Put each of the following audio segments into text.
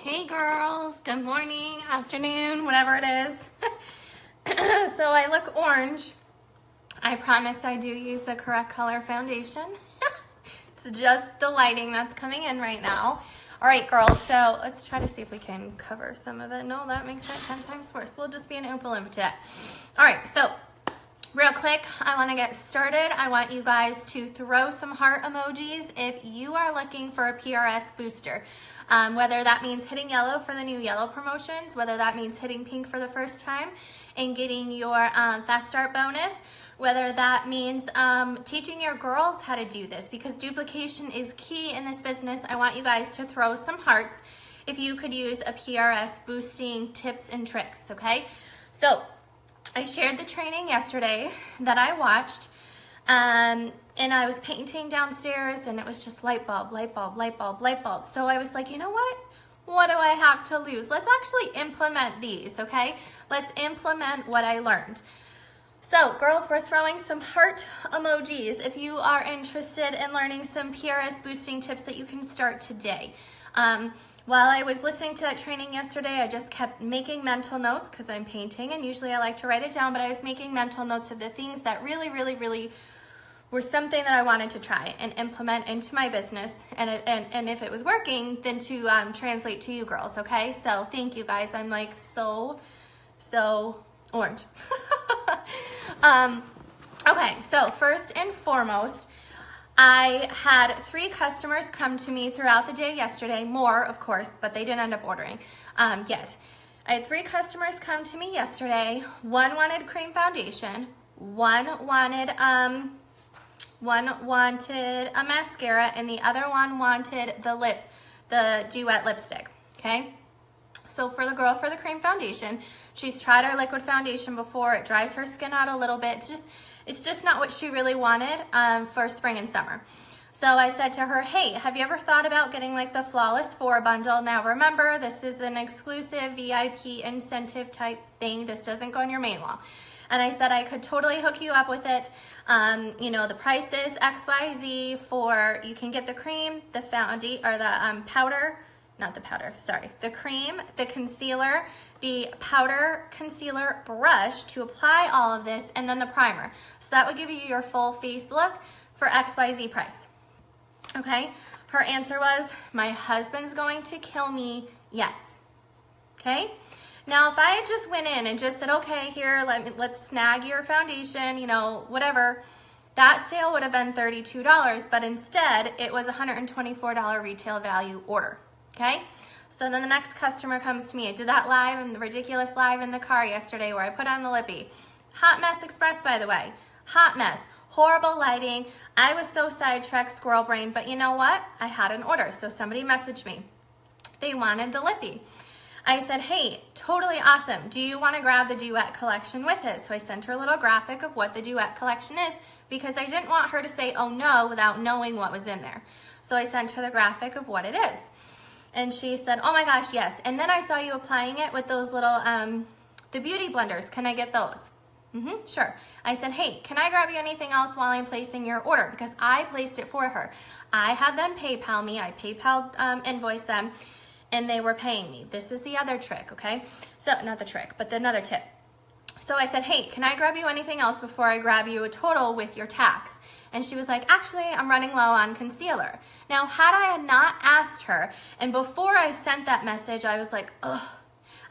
Hey girls, good morning, afternoon, whatever it is. So I look orange. I promise I do use the correct color foundation. It's just the lighting that's coming in right now. All right, girls, so let's try to see if we can cover some of it. No, that makes it 10 times worse. We'll just be an Oompa Loompa today. All right, so real quick, I want to get started. I want you guys to throw some heart emojis if you are looking for a PRS booster. Whether that means hitting yellow for the new yellow promotions, whether that means hitting pink for the first time and getting your fast start bonus, whether that means teaching your girls how to do this, because duplication is key in this business. I want you guys to throw some hearts if you could use a PRS boosting tips and tricks, okay? So I shared the training yesterday that I watched, and I was painting downstairs, and it was just light bulb, light bulb, light bulb, light bulb. So I was like, you know what? What do I have to lose? Let's actually implement these, okay? Let's implement what I learned. So, girls, we're throwing some heart emojis if you are interested in learning some PRS boosting tips that you can start today. While I was listening to that training yesterday, I just kept making mental notes because I'm painting, and usually I like to write it down, but I was making mental notes of the things that really were something that I wanted to try and implement into my business, and if it was working, then to translate to you girls, okay? So thank you guys. I'm like so orange. Okay, so first and foremost, I had 3 customers come to me throughout the day yesterday, more of course, but they didn't end up ordering yet. I had 3 customers come to me yesterday. One wanted cream foundation, one wanted a mascara, and the other one wanted the Duet lipstick, okay? So for the girl for the cream foundation, she's tried our liquid foundation before. It dries her skin out a little bit. It's just not what she really wanted for spring and summer. So I said to her, hey, have you ever thought about getting like the Flawless 4 bundle? Now remember, this is an exclusive VIP incentive type thing. This doesn't go on your main wall. And I said I could totally hook you up with it. You know, the price is XYZ for, you can get the cream, the foundation, or the powder, not the powder, sorry, the cream, the concealer, the powder concealer brush to apply all of this, and then the primer. So that would give you your full face look for XYZ price. Okay, her answer was, my husband's going to kill me, yes. Okay, now if I had just went in and just said, okay, here, let's snag your foundation, you know, whatever, that sale would have been $32, but instead it was a $124 retail value order. Okay, so then the next customer comes to me. I did that live, and the ridiculous live in the car yesterday where I put on the lippy. Hot mess express, by the way. Hot mess. Horrible lighting. I was so sidetracked, squirrel brain, but you know what? I had an order, so somebody messaged me. They wanted the lippy. I said, hey, totally awesome. Do you want to grab the Duet collection with it? So I sent her a little graphic of what the Duet collection is, because I didn't want her to say, oh no, without knowing what was in there. So I sent her the graphic of what it is. And she said, oh my gosh, yes. And then I saw you applying it with those little, the beauty blenders. Can I get those? Sure. I said, hey, can I grab you anything else while I'm placing your order? Because I placed it for her. I had them PayPal me. I PayPal invoiced them, and they were paying me. This is the other trick, okay? So, not the trick, but another tip. So I said, hey, can I grab you anything else before I grab you a total with your tax? And she was like, actually, I'm running low on concealer. Now, had I not asked her, and before I sent that message, I was like, ugh,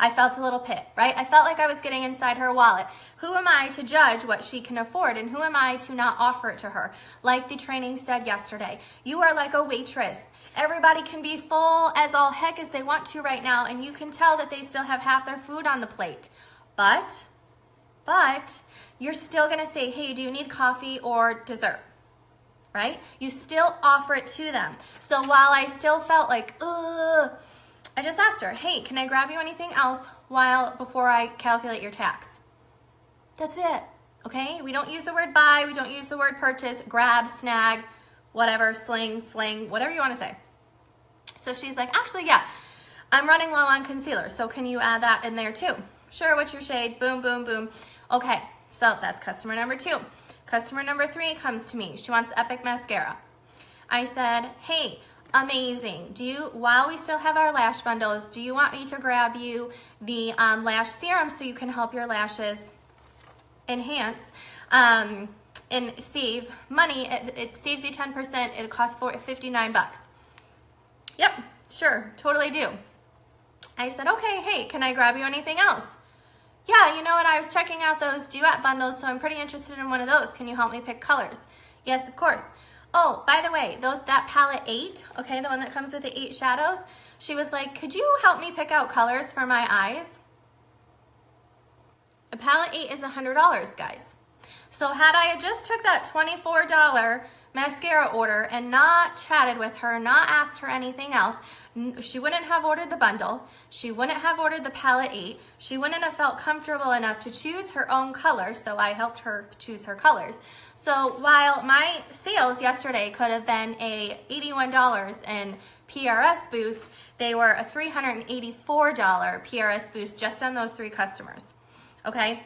I felt a little pit, right? I felt like I was getting inside her wallet. Who am I to judge what she can afford, and who am I to not offer it to her? Like the training said yesterday, you are like a waitress. Everybody can be full as all heck as they want to right now, and you can tell that they still have half their food on the plate. But you're still gonna say, hey, do you need coffee or dessert? Right? You still offer it to them. So while I still felt like, ugh, I just asked her, hey, can I grab you anything else before I calculate your tax? That's it, okay? We don't use the word buy, we don't use the word purchase, grab, snag, whatever, sling, fling, whatever you wanna say. So she's like, actually, yeah, I'm running low on concealer, so can you add that in there too? Sure, what's your shade? Boom, boom, boom. Okay, so that's customer number 2. Customer number 3 comes to me. She wants Epic Mascara. I said, hey, Amazing. While we still have our lash bundles, do you want me to grab you the lash serum so you can help your lashes enhance and save money? It saves you 10%. It costs $59. Yep, sure, totally do. I said, okay, hey, can I grab you anything else? Yeah, you know what, I was checking out those duet bundles, so I'm pretty interested in one of those. Can you help me pick colors? Yes, of course. Oh, by the way, that palette 8, okay, the one that comes with the 8 shadows, she was like, could you help me pick out colors for my eyes? A palette 8 is $100, guys. So had I just took that $24 mascara order and not chatted with her, not asked her anything else, she wouldn't have ordered the bundle. She wouldn't have ordered the palette 8. She wouldn't have felt comfortable enough to choose her own color, so I helped her choose her colors. So while my sales yesterday could have been a $81 in PRS boost, they were a $384 PRS boost just on those 3 customers, okay?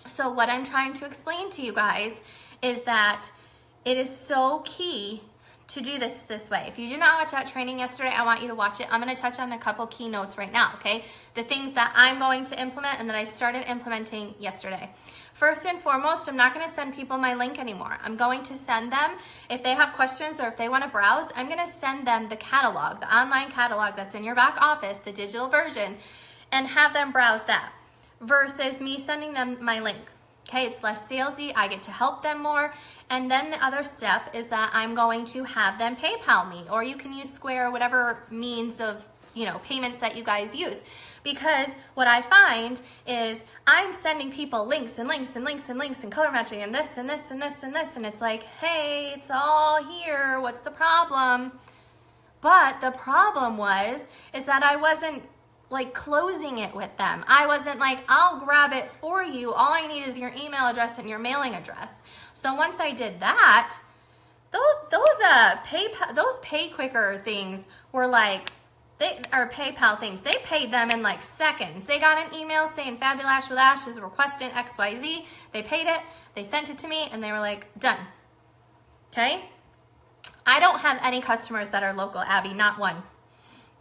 So what I'm trying to explain to you guys is that it is so key to do this way. If you did not watch that training yesterday, I want you to watch it. I'm going to touch on a couple key notes right now, okay? The things that I'm going to implement and that I started implementing yesterday. First and foremost, I'm not going to send people my link anymore. I'm going to send them, if they have questions or if they want to browse, I'm going to send them the catalog, the online catalog that's in your back office, the digital version, and have them browse that versus me sending them my link. Okay, it's less salesy, I get to help them more, and then the other step is that I'm going to have them PayPal me, or you can use Square, whatever means of, payments that you guys use. Because what I find is I'm sending people links and links and links and links and color matching and this and this and this and this, and it's like, hey, it's all here, what's the problem? But the problem is that I wasn't like closing it with them. I wasn't like, I'll grab it for you. All I need is your email address and your mailing address. So once I did that, those pay quicker things were like, PayPal things. They paid them in like seconds. They got an email saying Fabulash with Ash is requesting XYZ. They paid it, they sent it to me, and they were like, done. Okay? I don't have any customers that are local, Abby, not one.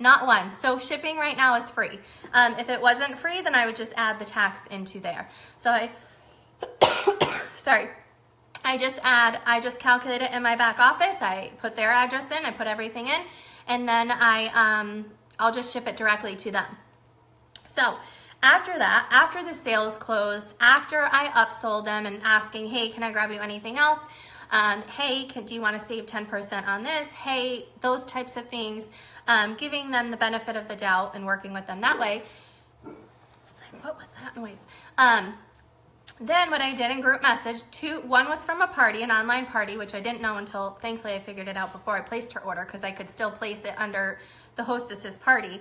Not one. So shipping right now is free. If it wasn't free, then I would just add the tax into there. So I just calculate it in my back office. I put their address in, I put everything in, and then I'll just ship it directly to them. So after that, after the sales closed, after I upsold them and asking, hey, can I grab you anything else? Hey, do you want to save 10% on this? Hey, those types of things. Giving them the benefit of the doubt and working with them that way. It's like, what was that noise? Then what I did in group message, one was from a party, an online party, which I didn't know until, thankfully, I figured it out before I placed her order because I could still place it under the hostess's party.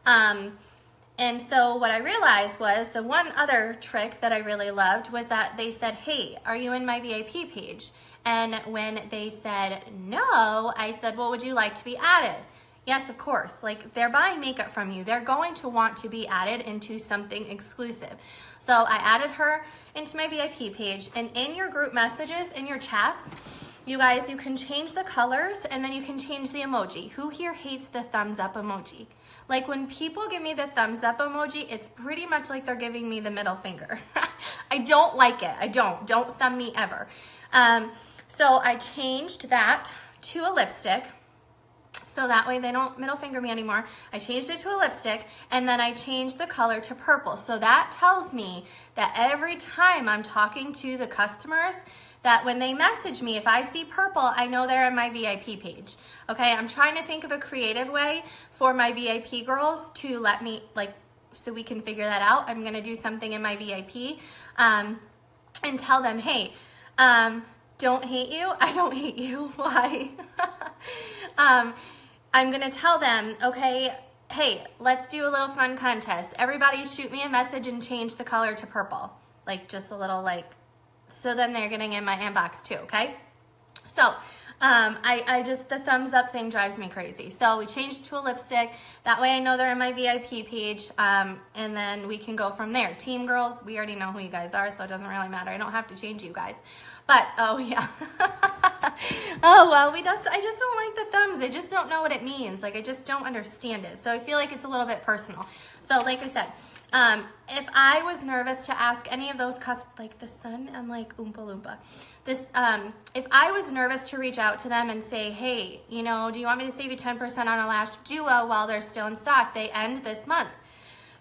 And so what I realized was the one other trick that I really loved was that they said, hey, are you in my VIP page? And when they said no, I said, well, would you like to be added? Yes, of course. Like, they're buying makeup from you. They're going to want to be added into something exclusive. So I added her into my VIP page. And in your group messages, in your chats, you guys, you can change the colors and then you can change the emoji. Who here hates the thumbs up emoji? Like, when people give me the thumbs up emoji, it's pretty much like they're giving me the middle finger. I don't like it. I don't. Don't thumb me ever. So I changed that to a lipstick. So that way they don't middle finger me anymore. I changed it to a lipstick, and then I changed the color to purple. So that tells me that every time I'm talking to the customers, that when they message me, if I see purple, I know they're in my VIP page. Okay, I'm trying to think of a creative way for my VIP girls to let me, like, so we can figure that out. I'm gonna do something in my VIP and tell them, hey, don't hate you. I don't hate you. Why? I'm going to tell them, okay, hey, let's do a little fun contest. Everybody shoot me a message and change the color to purple. Like, just a little, like, so then they're getting in my inbox too, okay? So, the thumbs up thing drives me crazy. So we changed to a lipstick. That way I know they're in my VIP page, and then we can go from there. Team girls, we already know who you guys are, so it doesn't really matter. I don't have to change you guys. But, oh yeah. Oh, well, I just don't like the thumbs. I just don't know what it means. Like, I just don't understand it. So I feel like it's a little bit personal. So like I said, if I was nervous to ask any of those like the sun, I'm like Oompa Loompa. If I was nervous to reach out to them and say, hey, you know, do you want me to save you 10% on a lash duo while they're still in stock? They end this month.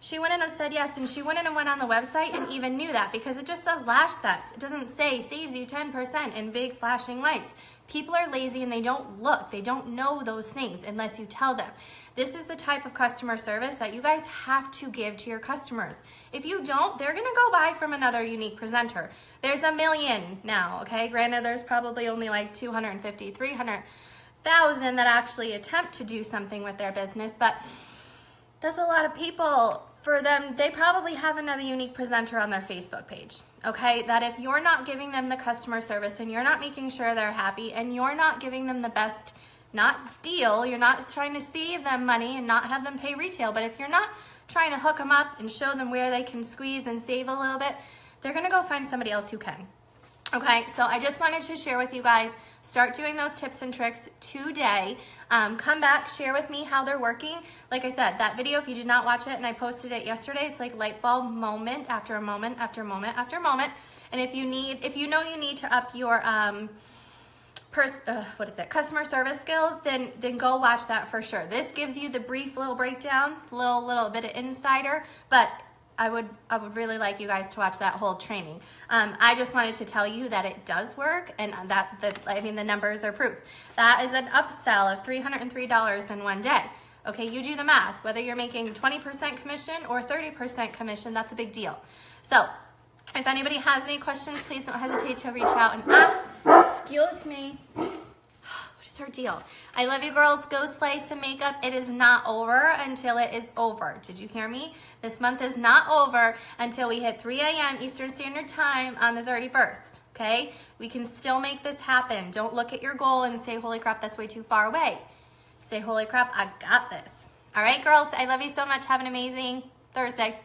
She wouldn't have said yes, and she wouldn't have went on the website and even knew that, because it just says lash sets. It doesn't say saves you 10% in big flashing lights. People are lazy and they don't look. They don't know those things unless you tell them. This is the type of customer service that you guys have to give to your customers. If you don't, they're gonna go buy from another Younique presenter. There's a million now, okay? Granted, there's probably only like 250, 300,000 that actually attempt to do something with their business, but there's a lot of people. For them, they probably have another Younique presenter on their Facebook page, okay? That if you're not giving them the customer service and you're not making sure they're happy and you're not giving them the best, not deal, you're not trying to save them money and not have them pay retail, but if you're not trying to hook them up and show them where they can squeeze and save a little bit, they're gonna go find somebody else who can. Okay, so I just wanted to share with you guys, start doing those tips and tricks today. Come back, share with me how they're working. Like I said, that video, if you did not watch it and I posted it yesterday, it's like light bulb moment after moment after moment after moment. And if you know you need to up your customer service skills, then go watch that for sure. This gives you the brief little breakdown, little bit of insider, but I would really like you guys to watch that whole training. I just wanted to tell you that it does work, and the numbers are proof. That is an upsell of $303 in one day. Okay, you do the math. Whether you're making 20% commission or 30% commission, that's a big deal. So, if anybody has any questions, please don't hesitate to reach out and ask. Excuse me. What's her deal? I love you, girls. Go slay some makeup. It is not over until it is over. Did you hear me? This month is not over until we hit 3 a.m. Eastern Standard Time on the 31st. Okay? We can still make this happen. Don't look at your goal and say, holy crap, that's way too far away. Say, holy crap, I got this. All right, girls. I love you so much. Have an amazing Thursday.